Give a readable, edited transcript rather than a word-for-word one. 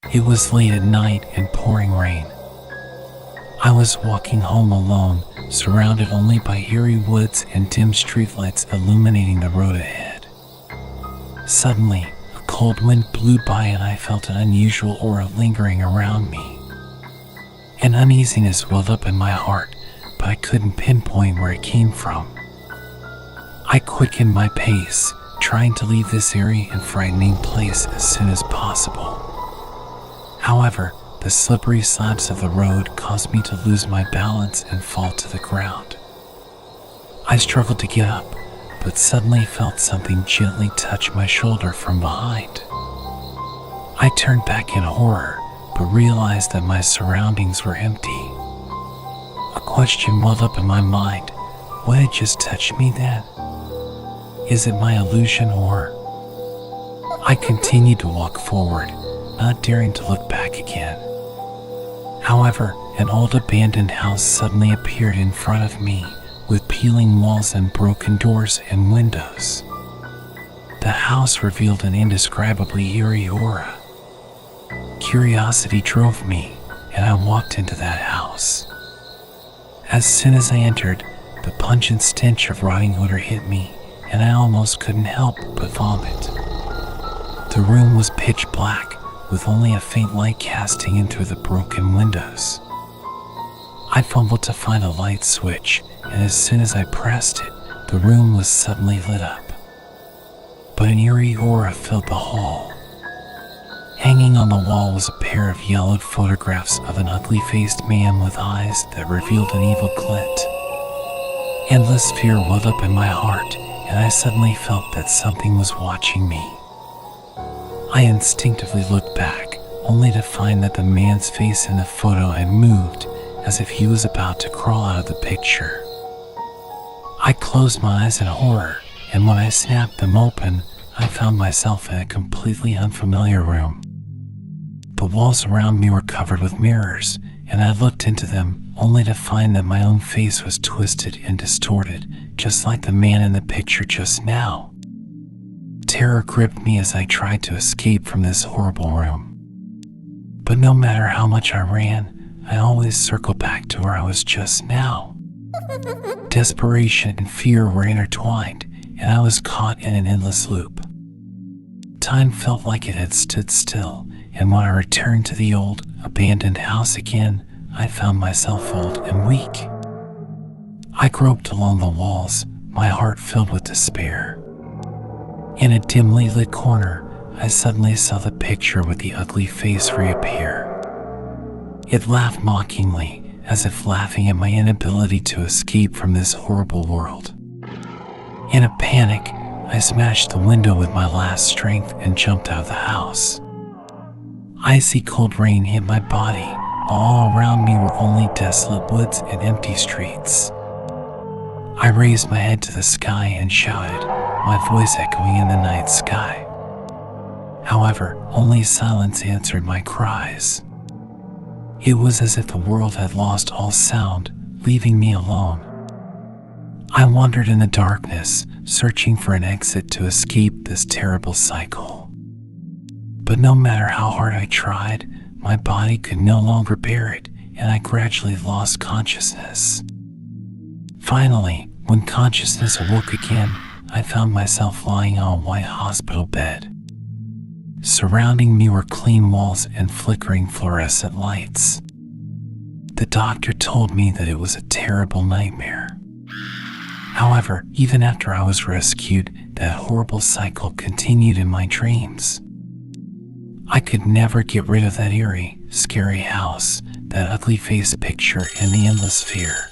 It was late at night and pouring rain. I was walking home alone, surrounded only by eerie woods and dim streetlights illuminating the road ahead. Suddenly, a cold wind blew by and I felt an unusual aura lingering around me. An uneasiness welled up in my heart, but I couldn't pinpoint where it came from. I quickened my pace, trying to leave this eerie and frightening place as soon as possible. However, the slippery slabs of the road caused me to lose my balance and fall to the ground. I struggled to get up, but suddenly felt something gently touch my shoulder from behind. I turned back in horror, but realized that my surroundings were empty. A question welled up in my mind: what had just touched me then? Is it my illusion or? I continued to walk forward, not daring to look back again. However, an old abandoned house suddenly appeared in front of me, with peeling walls and broken doors and windows. The house revealed an indescribably eerie aura. Curiosity drove me, and I walked into that house. As soon as I entered, the pungent stench of rotting odor hit me, and I almost couldn't help but vomit. The room was pitch black, with only a faint light casting in through the broken windows. I fumbled to find a light switch, and as soon as I pressed it, the room was suddenly lit up. But an eerie aura filled the hall. Hanging on the wall was a pair of yellowed photographs of an ugly-faced man with eyes that revealed an evil glint. Endless fear welled up in my heart, and I suddenly felt that something was watching me. I instinctively looked back, only to find that the man's face in the photo had moved, as if he was about to crawl out of the picture. I closed my eyes in horror, and when I snapped them open, I found myself in a completely unfamiliar room. The walls around me were covered with mirrors, and I looked into them, only to find that my own face was twisted and distorted, just like the man in the picture just now. Terror gripped me as I tried to escape from this horrible room. But no matter how much I ran, I always circled back to where I was just now. Desperation and fear were intertwined, and I was caught in an endless loop. Time felt like it had stood still, and when I returned to the old, abandoned house again, I found myself old and weak. I groped along the walls, my heart filled with despair. In a dimly lit corner, I suddenly saw the picture with the ugly face reappear. It laughed mockingly, as if laughing at my inability to escape from this horrible world. In a panic, I smashed the window with my last strength and jumped out of the house. Icy cold rain hit my body, while all around me were only desolate woods and empty streets. I raised my head to the sky and shouted, my voice echoing in the night sky. However, only silence answered my cries. It was as if the world had lost all sound, leaving me alone. I wandered in the darkness, searching for an exit to escape this terrible cycle. But no matter how hard I tried, my body could no longer bear it, and I gradually lost consciousness. Finally, when consciousness awoke again, I found myself lying on a white hospital bed. Surrounding me were clean walls and flickering fluorescent lights. The doctor told me that it was a terrible nightmare. However, even after I was rescued, that horrible cycle continued in my dreams. I could never get rid of that eerie, scary house, that ugly face picture, and the endless fear.